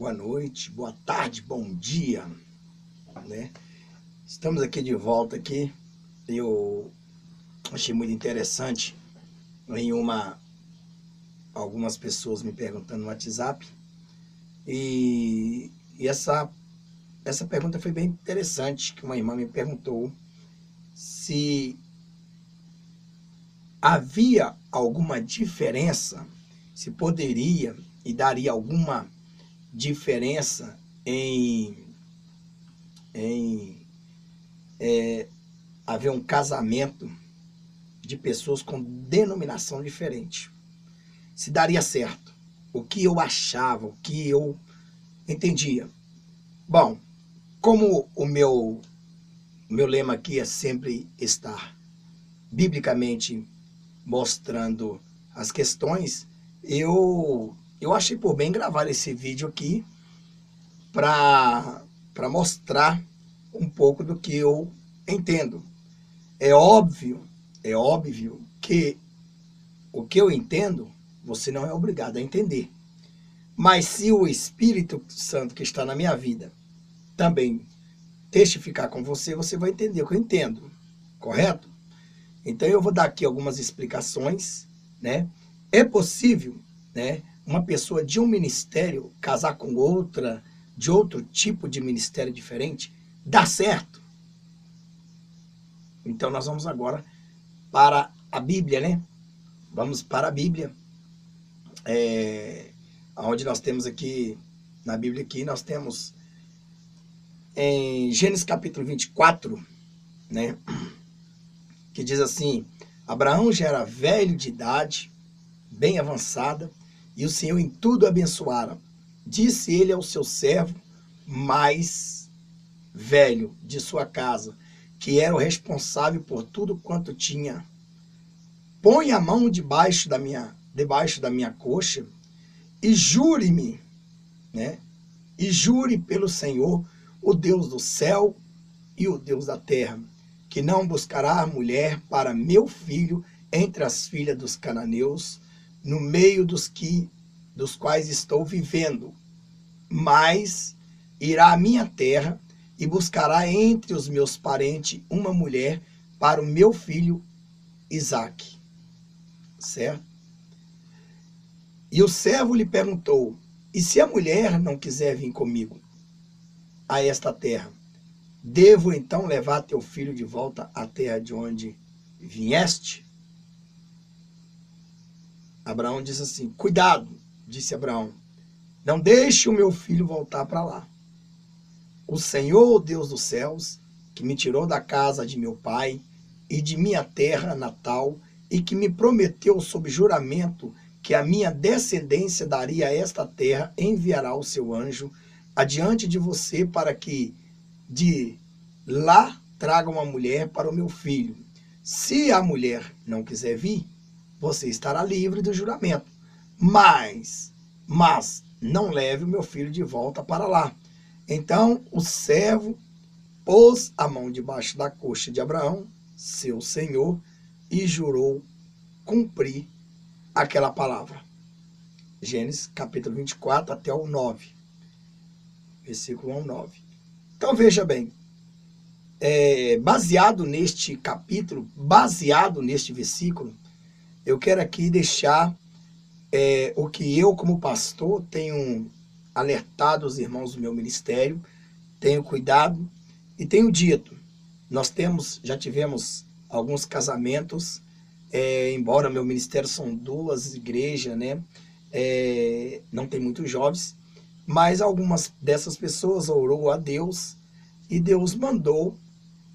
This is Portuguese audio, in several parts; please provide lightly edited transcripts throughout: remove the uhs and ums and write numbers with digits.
boa noite, boa tarde, bom dia, né? Estamos aqui de volta aqui. Eu achei muito interessante algumas pessoas me perguntando no WhatsApp e essa pergunta foi bem interessante, que uma irmã me perguntou se havia alguma diferença, se poderia e daria alguma diferença em haver um casamento de pessoas com denominação diferente. Se daria certo. O que eu achava, o que eu entendia. Bom, como o meu lema aqui é sempre estar biblicamente mostrando as questões, eu achei por bem gravar esse vídeo aqui para mostrar um pouco do que eu entendo. É óbvio que o que eu entendo, você não é obrigado a entender. Mas se o Espírito Santo que está na minha vida também testificar com você, você vai entender o que eu entendo, correto? Então eu vou dar aqui algumas explicações, né? É possível, né, uma pessoa de um ministério casar com outra de outro tipo de ministério diferente? Dá certo? Então nós vamos agora para a Bíblia, né? Vamos para a Bíblia, onde nós temos aqui, na Bíblia aqui, nós temos em Gênesis capítulo 24, né? Que diz assim: Abraão já era velho de idade, bem avançada, e o Senhor em tudo abençoara. Disse ele ao seu servo mais velho de sua casa, que era o responsável por tudo quanto tinha: põe a mão debaixo da minha coxa e jure-me, né? E jure pelo Senhor, o Deus do céu e o Deus da terra, que não buscará mulher para meu filho entre as filhas dos cananeus, no meio dos quais estou vivendo, mas irá à minha terra e buscará entre os meus parentes uma mulher para o meu filho Isaque. Certo? E o servo lhe perguntou: e se a mulher não quiser vir comigo a esta terra, devo então levar teu filho de volta à terra de onde vieste? Abraão disse assim: cuidado, disse Abraão, não deixe o meu filho voltar para lá. O Senhor, o Deus dos céus, que me tirou da casa de meu pai e de minha terra natal, e que me prometeu sob juramento que a minha descendência daria a esta terra, enviará o seu anjo adiante de você para que de lá traga uma mulher para o meu filho. Se a mulher não quiser vir, você estará livre do juramento, mas não leve o meu filho de volta para lá. Então o servo pôs a mão debaixo da coxa de Abraão, seu senhor, e jurou cumprir aquela palavra. Gênesis capítulo 24 até o 9. Versículo 1 ao 9. Então veja bem, baseado neste capítulo, baseado neste versículo, eu quero aqui deixar o que eu, como pastor, tenho alertado os irmãos do meu ministério, tenho cuidado e tenho dito. Nós já tivemos alguns casamentos, embora meu ministério são 2 igrejas, né? Não tem muitos jovens, mas algumas dessas pessoas orou a Deus e Deus mandou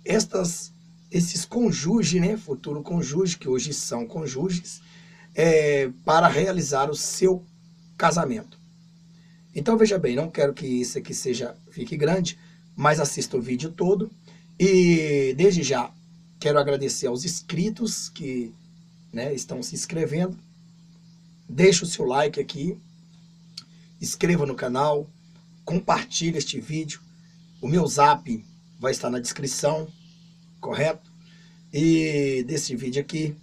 esses cônjuges, né? Futuro cônjuge, que hoje são cônjuges, para realizar o seu casamento. Então veja bem, não quero que isso aqui fique grande, mas assista o vídeo todo. E desde já quero agradecer aos inscritos que, né, estão se inscrevendo. Deixa o seu like aqui, inscreva no canal, compartilhe este vídeo. O meu zap vai estar na descrição, correto? E desse vídeo aqui.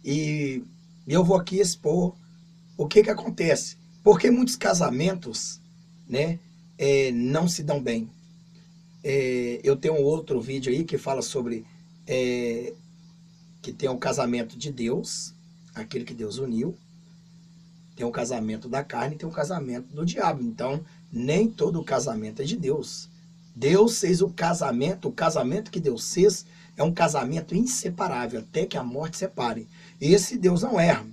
E eu vou aqui expor o que acontece. Porque muitos casamentos né, não se dão bem. Eu tenho um outro vídeo aí que fala sobre que tem o casamento de Deus, aquele que Deus uniu, tem o casamento da carne e tem o casamento do diabo. Então, nem todo casamento é de Deus. Deus fez o casamento que Deus fez é um casamento inseparável, até que a morte separe. Esse Deus não erra.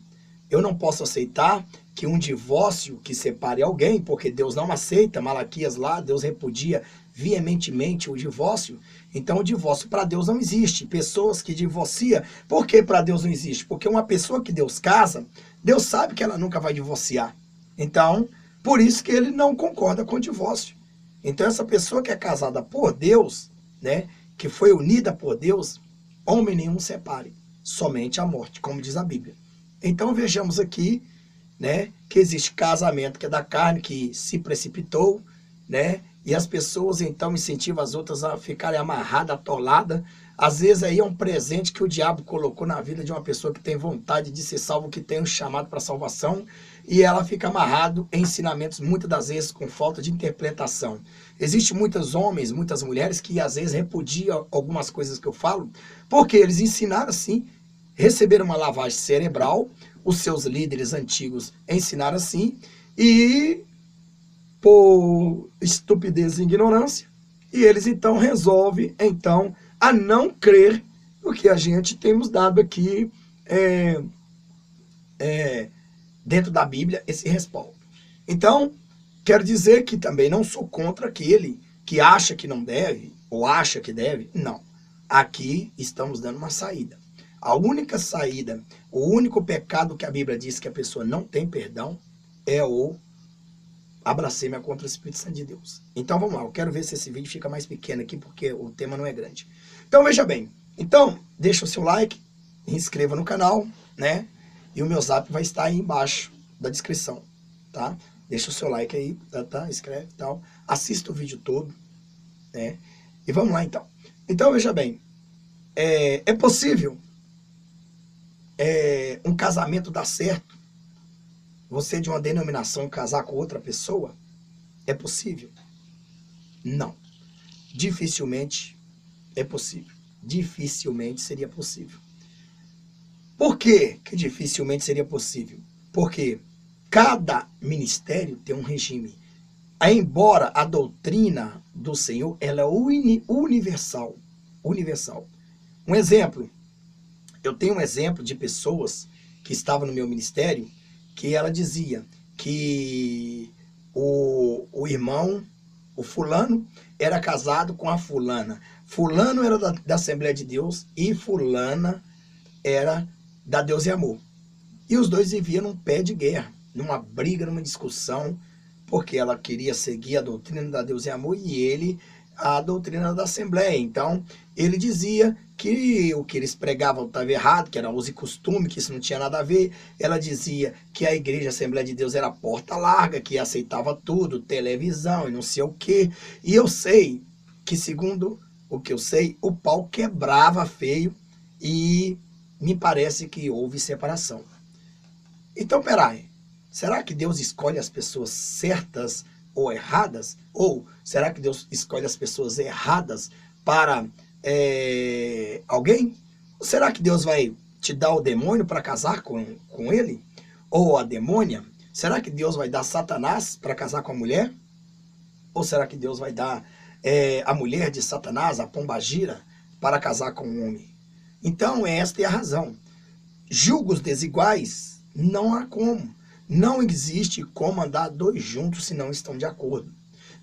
Eu não posso aceitar que um divórcio que separe alguém, porque Deus não aceita, Malaquias lá, Deus repudia veementemente o divórcio. Então o divórcio para Deus não existe. Pessoas que divorciam, por que para Deus não existe? Porque uma pessoa que Deus casa, Deus sabe que ela nunca vai divorciar. Então, por isso que ele não concorda com o divórcio. Então essa pessoa que é casada por Deus, né, que foi unida por Deus, homem nenhum separe, somente a morte, como diz a Bíblia. Então vejamos aqui, né, que existe casamento que é da carne, que se precipitou, né, e as pessoas então incentivam as outras a ficarem amarradas, atoladas. Às vezes aí é um presente que o diabo colocou na vida de uma pessoa que tem vontade de ser salvo, que tem um chamado para salvação, e ela fica amarrado em ensinamentos, muitas das vezes com falta de interpretação. Existem muitos homens, muitas mulheres que às vezes repudiam algumas coisas que eu falo, porque eles ensinaram assim, receberam uma lavagem cerebral, os seus líderes antigos ensinaram assim, e por estupidez e ignorância, e eles então resolvem então a não crer no que a gente temos dado aqui dentro da Bíblia, esse respaldo. Então, quero dizer que também não sou contra aquele que acha que não deve, ou acha que deve, não. Aqui estamos dando uma saída. A única saída, o único pecado que a Bíblia diz que a pessoa não tem perdão é o blasfêmia contra o Espírito Santo de Deus. Então vamos lá, eu quero ver se esse vídeo fica mais pequeno aqui, porque o tema não é grande. Então veja bem, então deixa o seu like, inscreva no canal, né? E o meu zap vai estar aí embaixo da descrição, tá? Deixa o seu like aí, tá? Inscreve e tal. Assista o vídeo todo, né? E vamos lá então. Então veja bem, é possível um casamento dar certo? Você de uma denominação casar com outra pessoa? É possível? Não. Dificilmente é possível. Dificilmente seria possível. Por que que dificilmente seria possível? Porque cada ministério tem um regime. Embora a doutrina do Senhor, ela é universal. Universal. Um exemplo. Eu tenho um exemplo de pessoas que estavam no meu ministério, que ela dizia que o irmão, o fulano, era casado com a fulana. Fulano era da Assembleia de Deus e fulana era da Deus e Amor. E os dois viviam num pé de guerra, numa briga, numa discussão, porque ela queria seguir a doutrina da Deus e Amor e ele a doutrina da Assembleia. Então, ele dizia que o que eles pregavam estava errado, que era uso e costume, que isso não tinha nada a ver. Ela dizia que a igreja, a Assembleia de Deus, era porta larga, que aceitava tudo, televisão e não sei o quê. E eu sei que, segundo o que eu sei, o pau quebrava feio e me parece que houve separação. Então, peraí, será que Deus escolhe as pessoas certas ou erradas? Ou será que Deus escolhe as pessoas erradas para alguém? Ou será que Deus vai te dar o demônio para casar com ele? Ou a demônia? Será que Deus vai dar Satanás para casar com a mulher? Ou será que Deus vai dar a mulher de Satanás, a pombagira, para casar com um homem? Então, esta é a razão. Julgos desiguais, não há como. Não existe como andar dois juntos se não estão de acordo.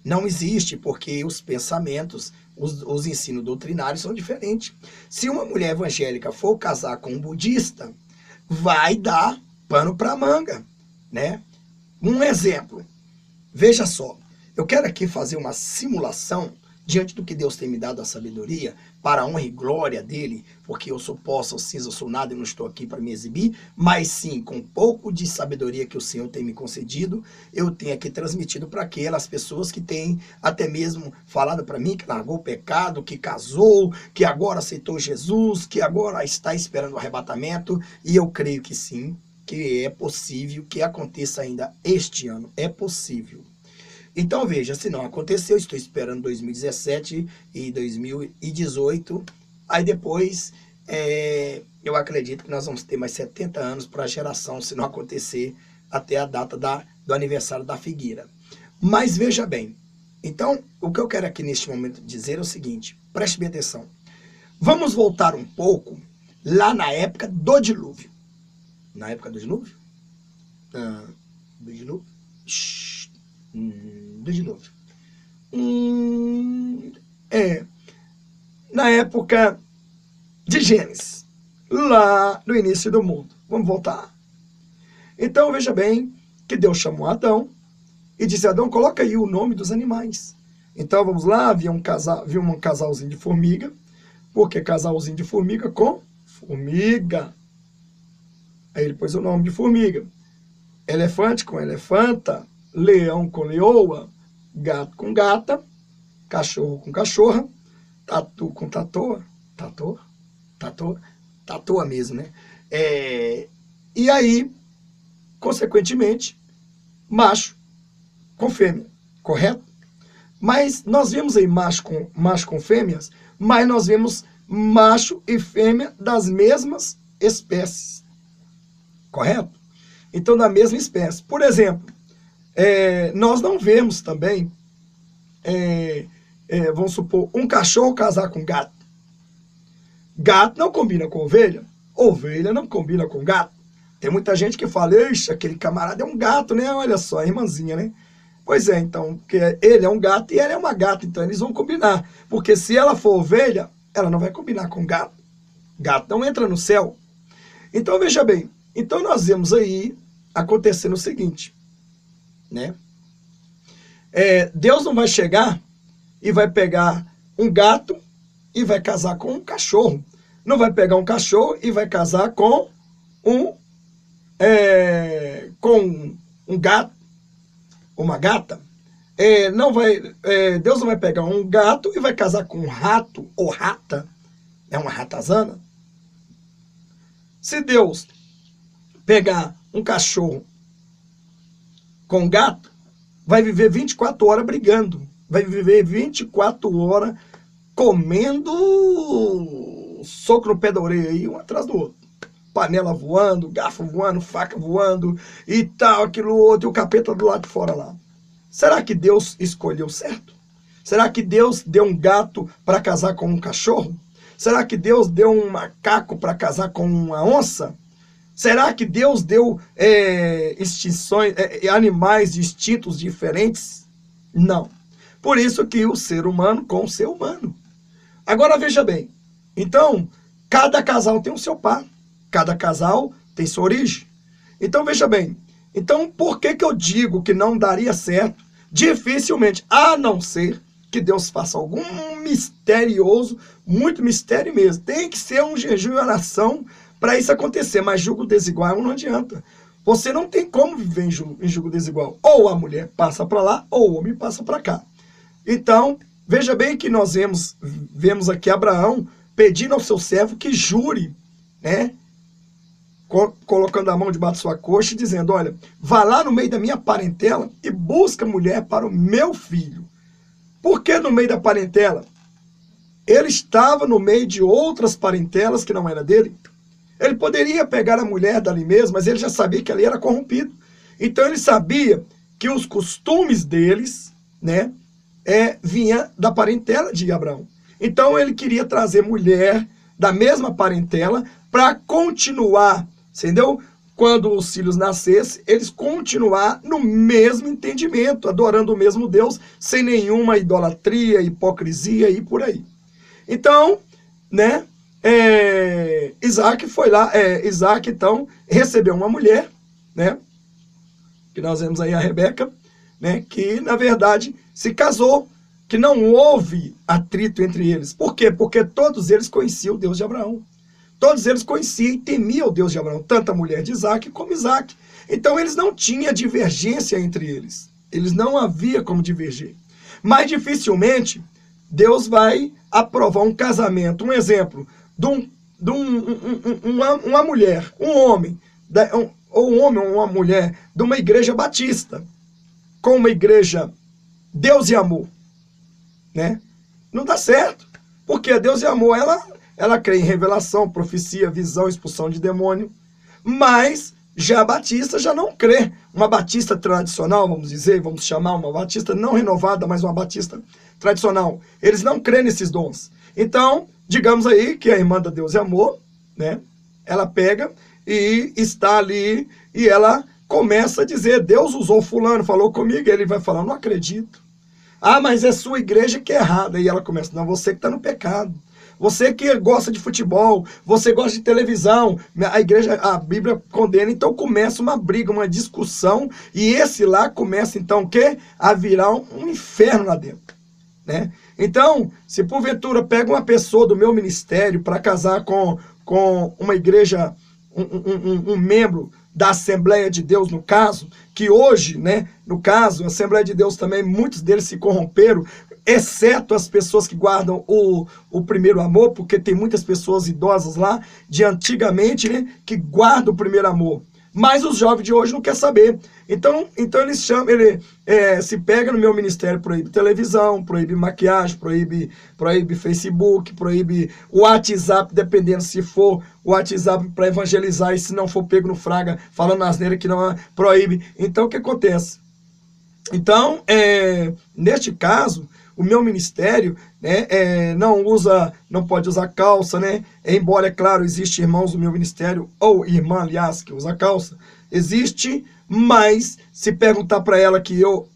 Não existe, porque os pensamentos, os ensinos doutrinários são diferentes. Se uma mulher evangélica for casar com um budista, vai dar pano para manga, né? Um exemplo. Veja só, eu quero aqui fazer uma simulação diante do que Deus tem me dado a sabedoria, para a honra e glória dele, porque eu sou posso, eu cinza, eu sou nada e não estou aqui para me exibir, mas sim, com um pouco de sabedoria que o Senhor tem me concedido, eu tenho aqui transmitido para aquelas pessoas que têm até mesmo falado para mim que largou o pecado, que casou, que agora aceitou Jesus, que agora está esperando o arrebatamento, e eu creio que sim, que é possível que aconteça ainda este ano, é possível. Então veja, se não aconteceu, estou esperando 2017 e 2018, aí depois eu acredito que nós vamos ter mais 70 anos para a geração, se não acontecer, até a data do aniversário da figueira. Mas veja bem, então o que eu quero aqui neste momento dizer é o seguinte, preste bem atenção. Vamos voltar um pouco lá na época do dilúvio. Na época do dilúvio? Do dilúvio? Do dilúvio. Na época de Gênesis, lá no início do mundo. Vamos voltar. Então, veja bem que Deus chamou Adão e disse, Adão, coloca aí o nome dos animais. Então, vamos lá, havia um casalzinho de formiga. Por que casalzinho de formiga com formiga? Aí ele pôs o nome de formiga. Elefante com elefanta, leão com leoa, gato com gata, cachorro com cachorra, tatu com tatoa, tatoa mesmo, né? E aí, consequentemente, macho com fêmea, correto? Mas nós vemos aí macho com fêmeas, mas nós vemos macho e fêmea das mesmas espécies, correto? Então, da mesma espécie. Por exemplo, nós não vemos também, vamos supor, um cachorro casar com gato. Gato não combina com ovelha, ovelha não combina com gato. Tem muita gente que fala, ixi, aquele camarada é um gato, né? Olha só, a irmãzinha, né? Pois é, então, porque ele é um gato e ela é uma gata, então eles vão combinar. Porque se ela for ovelha, ela não vai combinar com gato. Gato não entra no céu. Então, veja bem, então nós vemos aí acontecendo o seguinte, né? Deus não vai chegar e vai pegar um gato e vai casar com um cachorro. Não vai pegar um cachorro e vai casar com um gato, uma gata. Deus não vai pegar um gato e vai casar com um rato ou rata, uma ratazana. Se Deus pegar um cachorro com um gato, vai viver 24 horas brigando, vai viver 24 horas comendo soco no pé da orelha aí, um atrás do outro. Panela voando, garfo voando, faca voando e tal, aquilo outro, e o capeta do lado de fora lá. Será que Deus escolheu certo? Será que Deus deu um gato para casar com um cachorro? Será que Deus deu um macaco para casar com uma onça? Será que Deus deu animais distintos, diferentes? Não. Por isso que o ser humano com o ser humano. Agora veja bem, então, cada casal tem o seu par, cada casal tem sua origem. Então veja bem, então por que eu digo que não daria certo? Dificilmente, a não ser que Deus faça algum misterioso, muito mistério mesmo. Tem que ser um jejum e oração para isso acontecer, mas julgo desigual não adianta. Você não tem como viver em julgo desigual. Ou a mulher passa para lá, ou o homem passa para cá. Então, veja bem que nós vemos aqui Abraão pedindo ao seu servo que jure, né? Colocando a mão debaixo de sua coxa e dizendo, olha, vá lá no meio da minha parentela e busca mulher para o meu filho. Por que no meio da parentela? Ele estava no meio de outras parentelas que não era dele. Ele poderia pegar a mulher dali mesmo, mas ele já sabia que ali era corrompido. Então ele sabia que os costumes deles, né, vinha da parentela de Abraão. Então ele queria trazer mulher da mesma parentela para continuar, entendeu? Quando os filhos nascessem, eles continuar no mesmo entendimento, adorando o mesmo Deus, sem nenhuma idolatria, hipocrisia e por aí. Então, né, Isaac foi lá, Isaac então recebeu uma mulher, né, que nós vemos aí a Rebeca, né, que na verdade se casou, que não houve atrito entre eles. Por quê? Porque todos eles conheciam o Deus de Abraão. Todos eles conheciam e temiam o Deus de Abraão, tanto a mulher de Isaac como Isaac. Então eles não tinham divergência entre eles. Eles não havia como divergir. Mas dificilmente Deus vai aprovar um casamento, um exemplo, uma mulher, um homem, ou um homem ou uma mulher de uma igreja batista com uma igreja Deus e amor, né? Não dá certo, porque Deus e amor, ela crê em revelação, profecia, visão, expulsão de demônio, mas já a Batista já não crê. Uma Batista tradicional, vamos dizer, vamos chamar uma Batista não renovada, mas uma Batista tradicional. Eles não crêem nesses dons. Então, digamos aí que a irmã da Deus e Amor, né? Ela pega e está ali e ela começa a dizer, Deus usou fulano, falou comigo, e ele vai falar, não acredito. Ah, mas é sua igreja que é errada. E ela começa, não, você que está no pecado. Você que gosta de futebol, você gosta de televisão, a igreja, a Bíblia condena, então começa uma briga, uma discussão, e esse lá começa então o quê? A virar um inferno lá dentro, né? Então, se porventura pega uma pessoa do meu ministério para casar com uma igreja, um membro da Assembleia de Deus, no caso, que hoje, né, no caso, a Assembleia de Deus também, muitos deles se corromperam, exceto as pessoas que guardam o primeiro amor, porque tem muitas pessoas idosas lá, de antigamente, né, que guardam o primeiro amor. Mas os jovens de hoje não querem saber. Então eles chamam, se pega no meu ministério, proíbe televisão, proíbe maquiagem, proíbe Facebook, proíbe o WhatsApp, dependendo se for o WhatsApp para evangelizar, e se não for pego no fraga, falando asneira que não proíbe. Então o que acontece? Então, neste caso, o meu ministério, né, não pode usar calça, né? Embora, é claro, existe irmãos do meu ministério, ou irmã, aliás, que usa calça, existe, mas se perguntar para ela que eu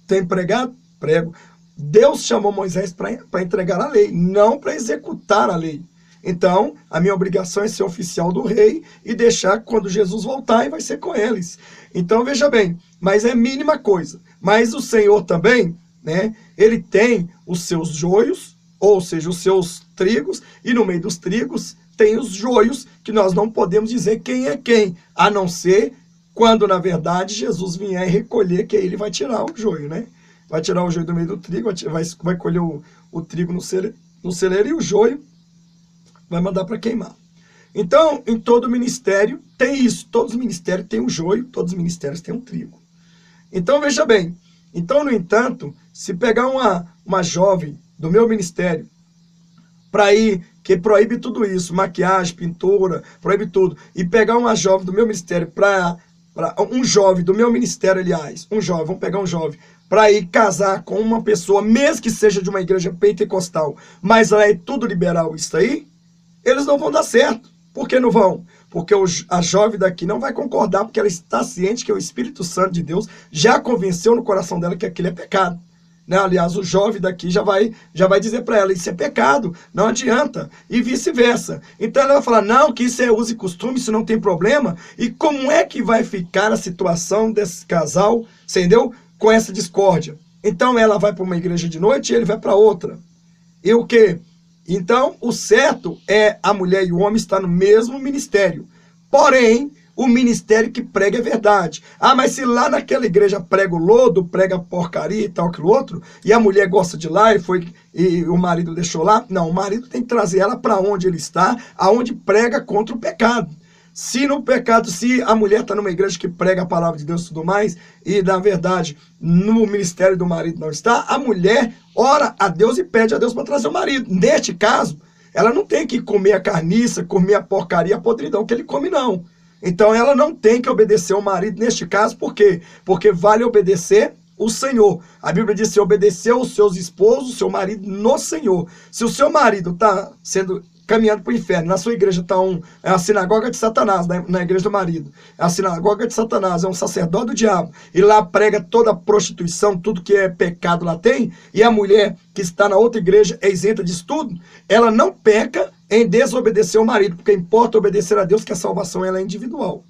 tenho pregado, prego. Deus chamou Moisés para entregar a lei, não para executar a lei. Então, a minha obrigação é ser oficial do rei e deixar quando Jesus voltar e vai ser com eles. Então, veja bem, mas é mínima coisa. Mas o Senhor também, né, ele tem os seus joios, ou seja, os seus trigos, e no meio dos trigos tem os joios, que nós não podemos dizer quem é quem, a não ser quando, na verdade, Jesus vier recolher, que aí ele vai tirar o joio, né? Vai tirar o joio do meio do trigo, vai colher o trigo no celeiro e o joio vai mandar para queimar. Então, em todo ministério tem isso, todos os ministérios têm um joio, todos os ministérios têm um trigo. Então, veja bem, então, no entanto, se pegar uma jovem do meu ministério para ir, que proíbe tudo isso, maquiagem, pintura, proíbe tudo, e pegar uma jovem do meu ministério um jovem do meu ministério, aliás, vamos pegar um jovem, para ir casar com uma pessoa, mesmo que seja de uma igreja pentecostal, mas lá é tudo liberal isso aí, eles não vão dar certo. Por que não vão? Porque a jovem daqui não vai concordar, porque ela está ciente que o Espírito Santo de Deus já convenceu no coração dela que aquilo é pecado. Né? Aliás, o jovem daqui já vai dizer para ela, isso é pecado, não adianta, e vice-versa. Então ela vai falar, não, que isso é uso e costume, isso não tem problema. E como é que vai ficar a situação desse casal, entendeu? Com essa discórdia. Então ela vai para uma igreja de noite e ele vai para outra. E o quê? Então, o certo é a mulher e o homem estar no mesmo ministério. Porém, o ministério que prega é verdade. Ah, mas se lá naquela igreja prega o lodo, prega porcaria e tal, aquilo outro, e a mulher gosta de lá e o marido deixou lá, não, o marido tem que trazer ela para onde ele está, aonde prega contra o pecado. Se no pecado, se a mulher está numa igreja que prega a palavra de Deus e tudo mais, e na verdade no ministério do marido não está, a mulher ora a Deus e pede a Deus para trazer o marido. Neste caso, ela não tem que comer a carniça, comer a porcaria, a podridão que ele come, não. Então ela não tem que obedecer ao marido neste caso, por quê? Porque vale obedecer o Senhor. A Bíblia diz, se obedecer aos seus esposos, seu marido no Senhor. Se o seu marido está caminhando para o inferno, na sua igreja está é a sinagoga de Satanás, na igreja do marido, é a sinagoga de Satanás, é um sacerdote do diabo, e lá prega toda a prostituição, tudo que é pecado lá tem, e a mulher que está na outra igreja é isenta disso tudo, ela não peca em desobedecer ao marido, porque importa obedecer a Deus, que a salvação ela é individual.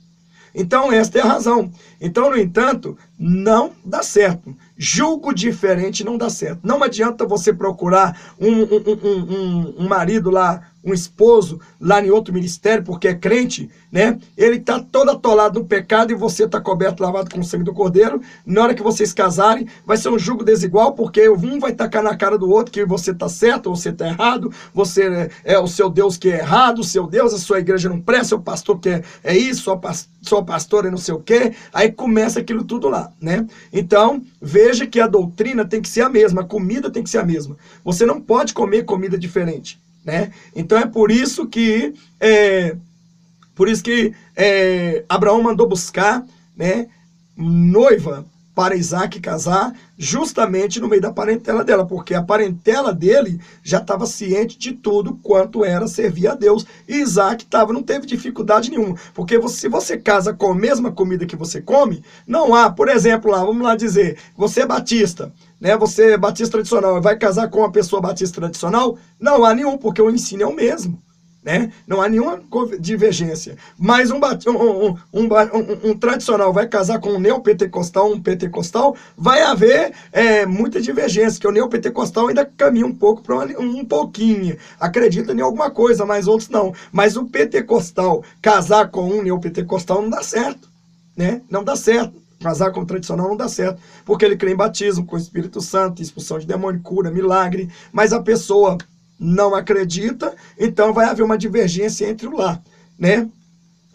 Então, esta é a razão. Então, no entanto, não dá certo. Julgo diferente não dá certo. Não adianta você procurar um marido lá um esposo lá em outro ministério, porque é crente, né? Ele está todo atolado no pecado e você está coberto, lavado com o sangue do Cordeiro. Na hora que vocês casarem, vai ser um jugo desigual, porque um vai tacar na cara do outro que você está certo, você está errado, você é o seu Deus que é errado, o seu Deus, a sua igreja não presta, seu pastor que é isso, sua pastora é não sei o quê. Aí começa aquilo tudo lá, né? Então, veja que a doutrina tem que ser a mesma, a comida tem que ser a mesma. Você não pode comer comida diferente, né? Então é por isso que Abraão mandou buscar, né, noiva para Isaac casar, justamente no meio da parentela dela, porque a parentela dele já estava ciente de tudo quanto era servir a Deus. E Isaac não teve dificuldade nenhuma, porque se você casa com a mesma comida que você come, não há, por exemplo, vamos lá dizer, você é batista, né? Você é batista tradicional, vai casar com uma pessoa batista tradicional? Não há nenhum, porque o ensino é o mesmo. Né? Não há nenhuma divergência. Mas um tradicional vai casar com um neopentecostal, um pentecostal, vai haver muita divergência, que o neopentecostal ainda caminha um pouco para um pouquinho, acredita em alguma coisa, mas outros não. Mas o pentecostal casar com um neopentecostal não dá certo, né? Não dá certo. Casar com o tradicional não dá certo, porque ele crê em batismo com o Espírito Santo, expulsão de demônio, cura, milagre, mas a pessoa não acredita, então vai haver uma divergência entre o lar, né?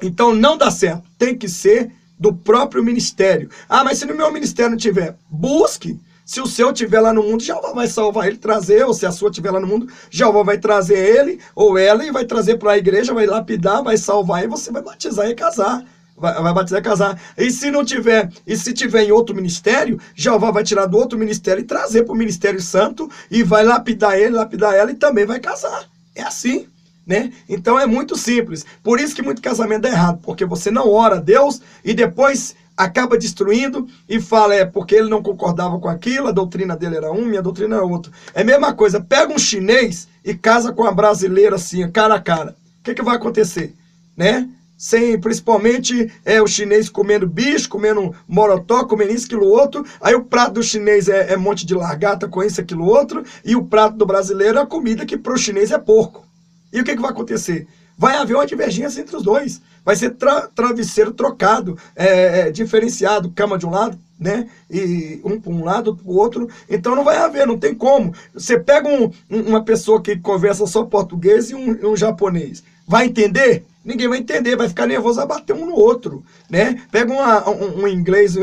Então não dá certo, tem que ser do próprio ministério. Ah, mas se no meu ministério não tiver, busque. Se o seu estiver lá no mundo, Jeová vai salvar ele, trazer, ou se a sua estiver lá no mundo, Jeová vai trazer ele ou ela e vai trazer para a igreja, vai lapidar, vai salvar e você vai batizar e casar. Vai batizar e casar. E se não tiver, e se tiver em outro ministério, Jeová vai tirar do outro ministério e trazer para o ministério santo e vai lapidar ele, lapidar ela e também vai casar. É assim, né? Então é muito simples. Por isso que muito casamento dá errado, porque você não ora a Deus e depois acaba destruindo e fala, porque ele não concordava com aquilo, a doutrina dele era uma, minha doutrina era outra. É a mesma coisa, pega um chinês e casa com uma brasileira assim, cara a cara. O que vai acontecer, né? Principalmente o chinês comendo bicho, comendo morotó, comendo isso, aquilo, outro. Aí o prato do chinês é monte de largata com isso, aquilo, outro. E o prato do brasileiro é a comida que para o chinês é porco. E o que vai acontecer? Vai haver uma divergência entre os dois. Vai ser travesseiro trocado, diferenciado, cama de um lado, né? E um para um lado, para o outro. Então não vai haver, não tem como. Você pega uma pessoa que conversa só português e um japonês. Vai entender? Ninguém vai entender, vai ficar nervoso, vai bater um no outro, né? Pega um inglês,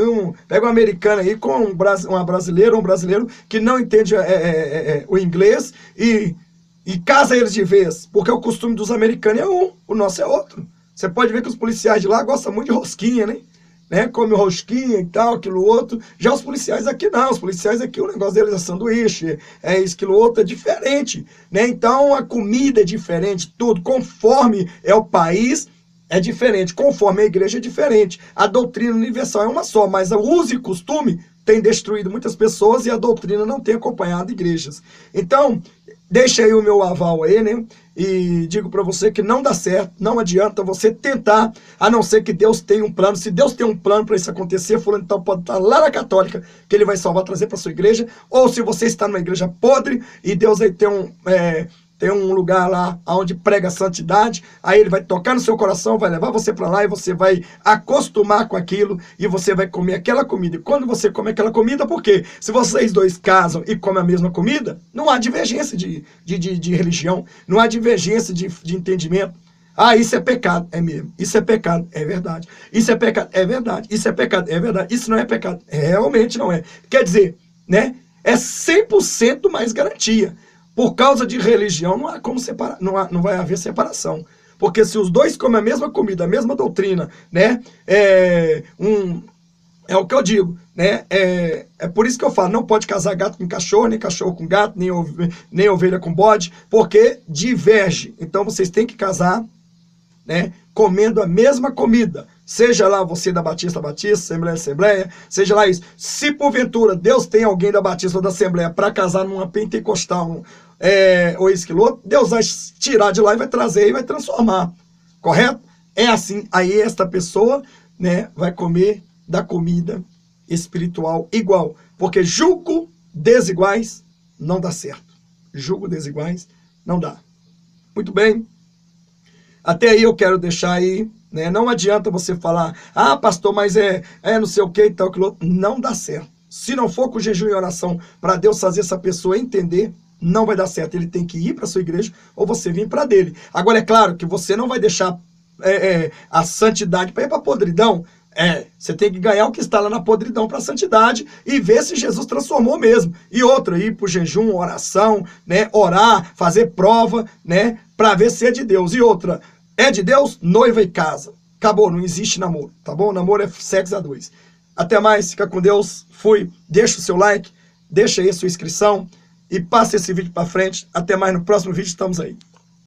pega um americano aí com uma brasileira, um brasileiro que não entende o inglês e casa eles de vez, porque o costume dos americanos é o nosso é outro. Você pode ver que os policiais de lá gostam muito de rosquinha, né? Come rosquinha e tal, aquilo outro. Já os policiais aqui não, os policiais aqui o negócio deles é sanduíche, isso, aquilo outro, é diferente, né? Então a comida é diferente, tudo, conforme é o país, é diferente, conforme a igreja é diferente. A doutrina universal é uma só, mas o uso e costume tem destruído muitas pessoas e a doutrina não tem acompanhado igrejas. Então, deixa aí o meu aval aí, né? E digo para você que não dá certo, não adianta você tentar, a não ser que Deus tenha um plano. Se Deus tem um plano para isso acontecer, fulano então pode estar lá na católica, que ele vai salvar, trazer para sua igreja. Ou se você está numa igreja podre e Deus aí tem um lugar lá onde prega a santidade, aí ele vai tocar no seu coração, vai levar você para lá e você vai acostumar com aquilo e você vai comer aquela comida. E quando você come aquela comida, por quê? Se vocês dois casam e comem a mesma comida, não há divergência de religião, não há divergência de entendimento. Ah, isso é pecado, é mesmo. Isso é pecado, é verdade. Isso é pecado, é verdade. Isso é pecado, é verdade. Isso não é pecado, realmente não é. Quer dizer, né? É 100% mais garantia. Por causa de religião, não há como separar, não vai haver separação. Porque se os dois comem a mesma comida, a mesma doutrina, né? É o que eu digo, né? É por isso que eu falo, não pode casar gato com cachorro, nem cachorro com gato, nem ovelha com bode, porque diverge. Então vocês têm que casar, né? Comendo a mesma comida. Seja lá você da Batista, Assembleia, seja lá isso. Se porventura Deus tem alguém da Batista ou da Assembleia para casar numa pentecostal, ou isso que outro, Deus vai tirar de lá e vai trazer e vai transformar. Correto? É assim. Aí esta pessoa, né, vai comer da comida espiritual igual. Porque julgo desiguais não dá certo. Julgo desiguais não dá. Muito bem. Até aí eu quero deixar aí, né? Não adianta você falar, ah, pastor, mas é não sei o que e tal, aquilo outro. Não dá certo. Se não for com jejum e oração para Deus fazer essa pessoa entender, não vai dar certo. Ele tem que ir para sua igreja ou você vir para dele. Agora, é claro que você não vai deixar a santidade para ir para a podridão. Você tem que ganhar o que está lá na podridão para a santidade e ver se Jesus transformou mesmo. E outra, ir para o jejum, oração, né? Orar, fazer prova, né? Para ver se é de Deus. E outra, é de Deus, noiva e casa. Acabou, não existe namoro, tá bom? Namoro é sexo a dois. Até mais, fica com Deus. Fui. Deixa o seu like, deixa aí a sua inscrição e passa esse vídeo para frente. Até mais no próximo vídeo, estamos aí.